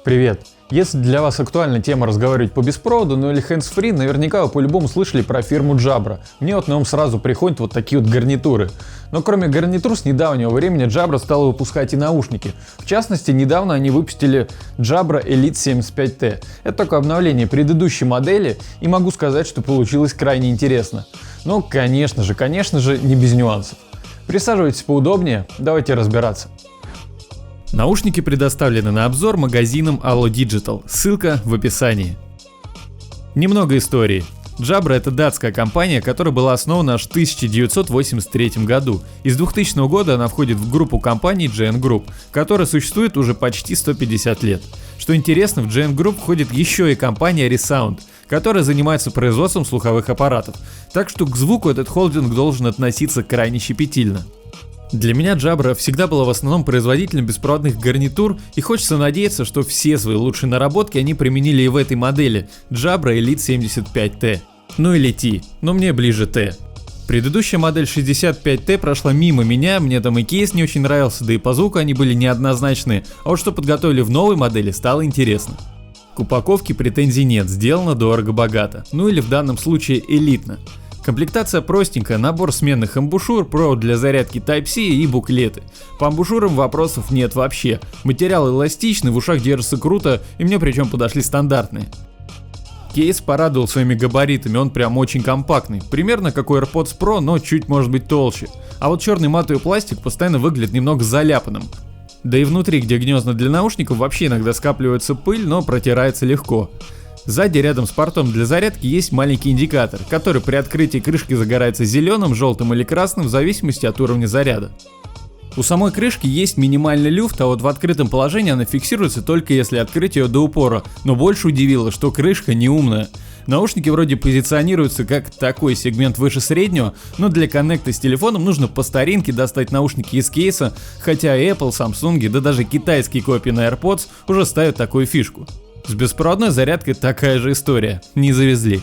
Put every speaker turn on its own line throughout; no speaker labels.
Привет! Если для вас актуальна тема разговаривать по беспроводу, или hands-free, наверняка вы по-любому слышали про фирму Jabra. Мне на ум сразу приходят вот такие вот гарнитуры. Но кроме гарнитур, с недавнего времени Jabra стала выпускать и наушники. В частности, недавно они выпустили Jabra Elite 75T. Это такое обновление предыдущей модели, и могу сказать, что получилось крайне интересно. Но, конечно же, не без нюансов. Присаживайтесь поудобнее, давайте разбираться.
Наушники предоставлены на обзор магазином Allo Digital, ссылка в описании. Немного истории. Jabra — это датская компания, которая была основана аж в 1983 году. Из 2000 года она входит в группу компаний GN Group, которая существует уже почти 150 лет. Что интересно, в GN Group входит еще и компания ReSound, которая занимается производством слуховых аппаратов. Так что к звуку этот холдинг должен относиться крайне щепетильно. Для меня Jabra всегда была в основном производителем беспроводных гарнитур, и хочется надеяться, что все свои лучшие наработки они применили и в этой модели Jabra Elite 75T. Ну или T, но мне ближе T. Предыдущая модель 65T прошла мимо меня, мне там и кейс не очень нравился, да и по звуку они были неоднозначные, а вот что подготовили в новой модели, стало интересно. К упаковке претензий нет, сделано дорого-богато, ну или в данном случае элитно. Комплектация простенькая, набор сменных амбушюр, провод для зарядки Type-C и буклеты. По амбушюрам вопросов нет вообще. Материал эластичный, в ушах держится круто, и мне причем подошли стандартные. Кейс порадовал своими габаритами, он прям очень компактный. Примерно как у AirPods Pro, но чуть может быть толще. А вот черный матовый пластик постоянно выглядит немного заляпанным. Да и внутри, где гнезда для наушников, вообще иногда скапливается пыль, но протирается легко. Сзади рядом с портом для зарядки есть маленький индикатор, который при открытии крышки загорается зеленым, желтым или красным в зависимости от уровня заряда. У самой крышки есть минимальный люфт, а вот в открытом положении она фиксируется только если открыть ее до упора, но больше удивило, что крышка не умная. Наушники вроде позиционируются как такой сегмент выше среднего, но для коннекта с телефоном нужно по старинке достать наушники из кейса, хотя Apple, Samsung, да даже китайские копии на AirPods уже ставят такую фишку. С беспроводной зарядкой такая же история, не завезли.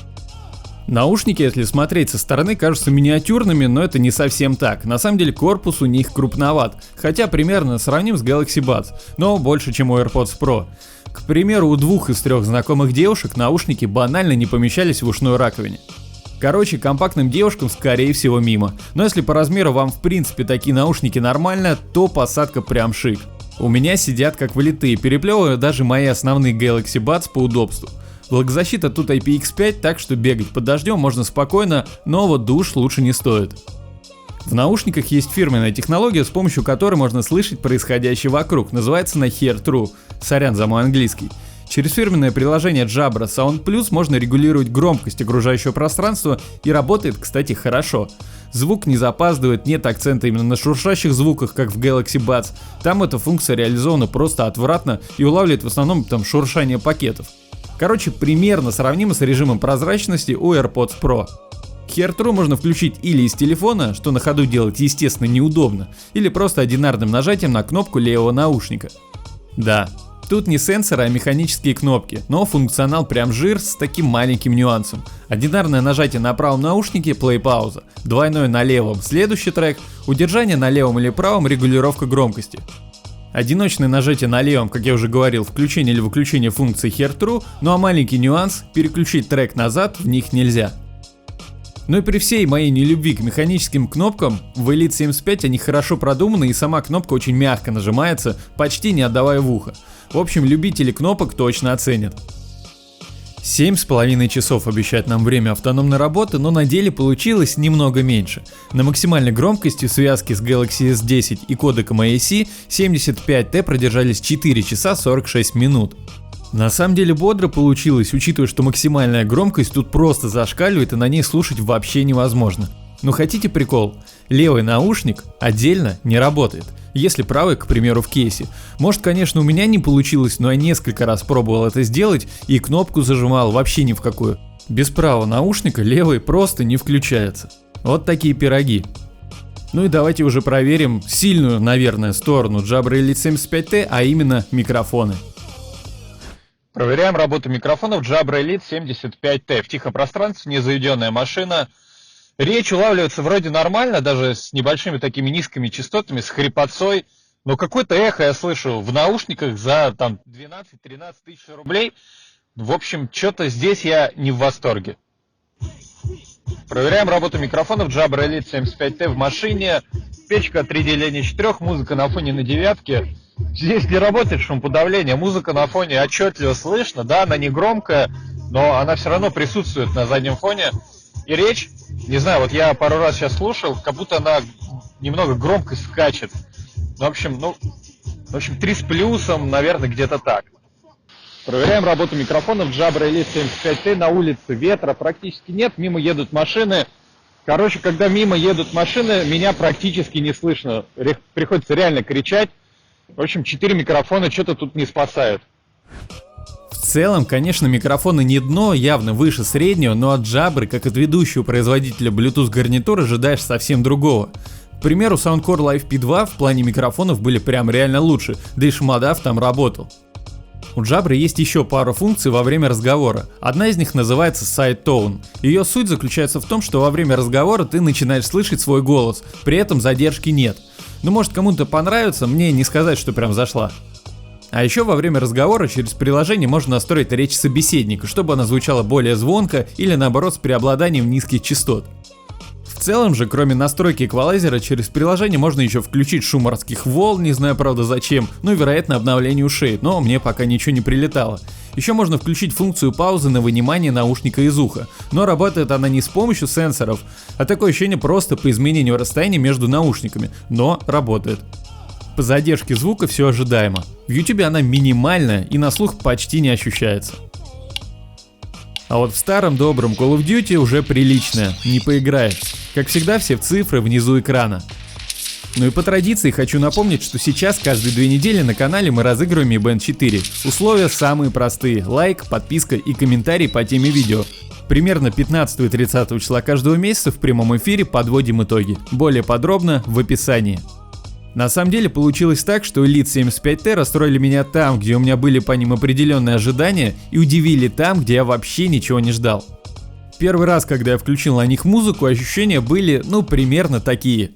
Наушники, если смотреть со стороны, кажутся миниатюрными, но это не совсем так. На самом деле корпус у них крупноват, хотя примерно сравним с Galaxy Buds, но больше, чем у AirPods Pro. К примеру, у 2 из 3 знакомых девушек наушники банально не помещались в ушной раковине. Короче, компактным девушкам скорее всего мимо, но если по размеру вам в принципе такие наушники нормально, то посадка прям шик. У меня сидят как влитые, переплевываю даже мои основные Galaxy Buds по удобству. Влагозащита тут IPX5, так что бегать под дождем можно спокойно, но вот душ лучше не стоит. В наушниках есть фирменная технология, с помощью которой можно слышать происходящее вокруг, называется она Hear True, сорян за мой английский. Через фирменное приложение Jabra Sound Plus можно регулировать громкость окружающего пространства и работает, кстати, хорошо. Звук не запаздывает, нет акцента именно на шуршащих звуках, как в Galaxy Buds. Там эта функция реализована просто отвратно и улавливает в основном там шуршание пакетов. Короче, примерно сравнимо с режимом прозрачности у AirPods Pro. Hear True можно включить или из телефона, что на ходу делать естественно неудобно, или просто одинарным нажатием на кнопку левого наушника. Да, тут не сенсоры, а механические кнопки, но функционал прям жир с таким маленьким нюансом. Одинарное нажатие на правом наушнике — плей-пауза, двойное на левом — следующий трек, удержание на левом или правом — регулировка громкости. Одиночное нажатие на левом, как я уже говорил, включение или выключение функции Hear True, ну а маленький нюанс — переключить трек назад в них нельзя. Ну и при всей моей нелюбви к механическим кнопкам, в Elite 75 они хорошо продуманы и сама кнопка очень мягко нажимается, почти не отдавая в ухо. В общем, любители кнопок точно оценят. 7,5 часов обещает нам время автономной работы, но на деле получилось немного меньше. На максимальной громкости в связке с Galaxy S10 и кодеком AAC 75T продержались 4 часа 46 минут. На самом деле бодро получилось, учитывая, что максимальная громкость тут просто зашкаливает и на ней слушать вообще невозможно. Но хотите прикол? Левый наушник отдельно не работает, если правый, к примеру, в кейсе. Может, конечно, у меня не получилось, но я несколько раз пробовал это сделать и кнопку зажимал вообще ни в какую. Без правого наушника левый просто не включается. Вот такие пироги. Ну и давайте уже проверим сильную, наверное, сторону Jabra Elite 75T, а именно микрофоны.
Проверяем работу микрофонов Jabra Elite 75T. В тихом пространстве, незаведенная машина. Речь улавливается вроде нормально, даже с небольшими такими низкими частотами, с хрипотцой. но какое-то эхо я слышу в наушниках за там 12-13 тысяч рублей. В общем, что-то здесь я не в восторге. Проверяем работу микрофонов. Jabra Elite 75T в машине. Печка 3 деления 4, музыка на фоне на девятке. Здесь не работает шумоподавление, музыка на фоне отчетливо слышно, да, она не громкая, но она все равно присутствует на заднем фоне. И речь, не знаю, вот я пару раз сейчас слушал, как будто она немного громко скачет. В общем, 3 с плюсом, наверное, где-то так. Проверяем работу микрофонов. Jabra Elite 75T, на улице ветра практически нет, мимо едут машины. Короче, когда мимо едут машины, меня практически не слышно. Приходится реально кричать. В общем, 4 микрофона что-то тут не спасают.
В целом, конечно, микрофоны не дно, явно выше среднего, но от Jabra, как от ведущего производителя Bluetooth гарнитур, ожидаешь совсем другого. К примеру, Soundcore Live P2 в плане микрофонов были прям реально лучше, да и шумодав там работал. У Jabra есть еще пару функций во время разговора. Одна из них называется Side Tone. Ее суть заключается в том, что во время разговора ты начинаешь слышать свой голос, при этом задержки нет. Ну, может, кому-то понравится, мне не сказать, что прям зашла. А еще во время разговора через приложение можно настроить речь собеседника, чтобы она звучала более звонко или наоборот с преобладанием низких частот. В целом же, кроме настройки эквалайзера, через приложение можно еще включить шум морских волн, не знаю, правда, зачем, ну и, вероятно, обновление ушей, но мне пока ничего не прилетало. Еще можно включить функцию паузы на вынимание наушника из уха, но работает она не с помощью сенсоров, а такое ощущение просто по изменению расстояния между наушниками, но работает. По задержке звука все ожидаемо. В YouTube она минимальная и на слух почти не ощущается. А вот в старом добром Call of Duty уже приличная, не поиграешь. Как всегда, все в цифры внизу экрана. Ну и по традиции хочу напомнить, что сейчас каждые 2 недели на канале мы разыгрываем Mi Band 4. Условия самые простые: лайк, подписка и комментарий по теме видео. Примерно 15 и 30 числа каждого месяца в прямом эфире подводим итоги. Более подробно в описании. На самом деле получилось так, что Elite 75T расстроили меня там, где у меня были по ним определенные ожидания, и удивили там, где я вообще ничего не ждал. Первый раз, когда я включил на них музыку, ощущения были, примерно такие.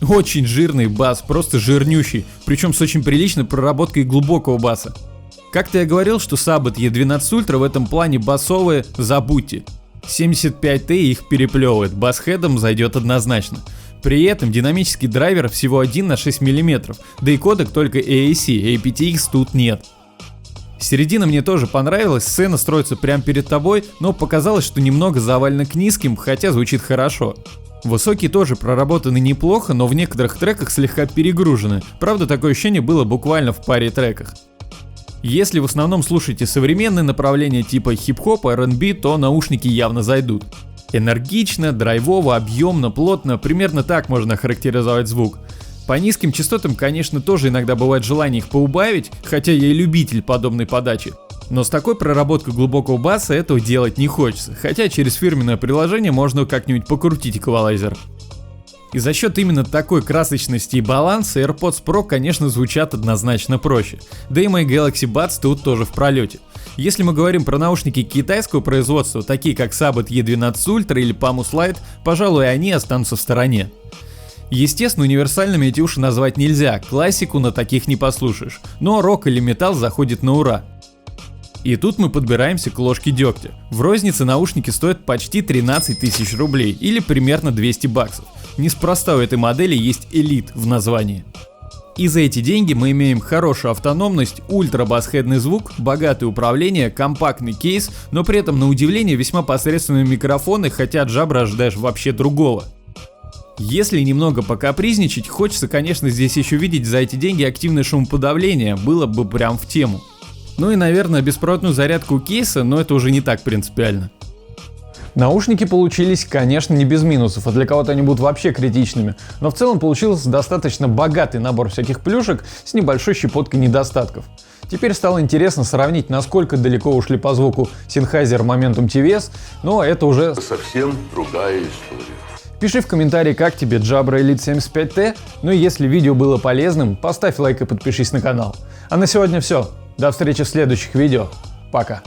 Очень жирный бас, просто жирнющий, причем с очень приличной проработкой глубокого баса. Как-то я говорил, что Sabbath E12 Ultra в этом плане басовые, забудьте. 75T их переплевывает, бас-хедом зайдет однозначно. При этом динамический драйвер всего 1 на 6 мм, да и кодек только AAC, aptX тут нет. Середина мне тоже понравилась, сцена строится прямо перед тобой, но показалось, что немного завалено к низким, хотя звучит хорошо. Высокие тоже проработаны неплохо, но в некоторых треках слегка перегружены, правда такое ощущение было буквально в паре треках. Если в основном слушаете современные направления типа хип-хоп, R&B, то наушники явно зайдут. Энергично, драйвово, объемно, плотно, примерно так можно характеризовать звук. По низким частотам, конечно, тоже иногда бывает желание их поубавить, хотя я и любитель подобной подачи. Но с такой проработкой глубокого баса этого делать не хочется, хотя через фирменное приложение можно как-нибудь покрутить эквалайзер. И за счет именно такой красочности и баланса AirPods Pro, конечно, звучат однозначно проще. Да и мои Galaxy Buds тут тоже в пролете. Если мы говорим про наушники китайского производства, такие как Sabbath E12 Ultra или Pamus Lite, пожалуй, они останутся в стороне. Естественно, универсальными эти уши назвать нельзя, классику на таких не послушаешь, но рок или металл заходит на ура. И тут мы подбираемся к ложке дегтя. В рознице наушники стоят почти 13 тысяч рублей или примерно 200 баксов. Неспроста у этой модели есть Elite в названии. И за эти деньги мы имеем хорошую автономность, ультра-басхедный звук, богатое управление, компактный кейс, но при этом на удивление весьма посредственные микрофоны, хотя от Jabra ожидаешь вообще другого. Если немного покапризничать, хочется, конечно, здесь еще видеть за эти деньги активное шумоподавление, было бы прям в тему. Ну и, наверное, беспроводную зарядку кейса, но это уже не так принципиально.
Наушники получились, конечно, не без минусов, а для кого-то они будут вообще критичными, но в целом получился достаточно богатый набор всяких плюшек с небольшой щепоткой недостатков. Теперь стало интересно сравнить, насколько далеко ушли по звуку Sennheiser Momentum TVS, но это уже
совсем другая история.
Пиши в комментарии, как тебе Jabra Elite 75T, ну и если видео было полезным, поставь лайк и подпишись на канал. А на сегодня все. До встречи в следующих видео. Пока.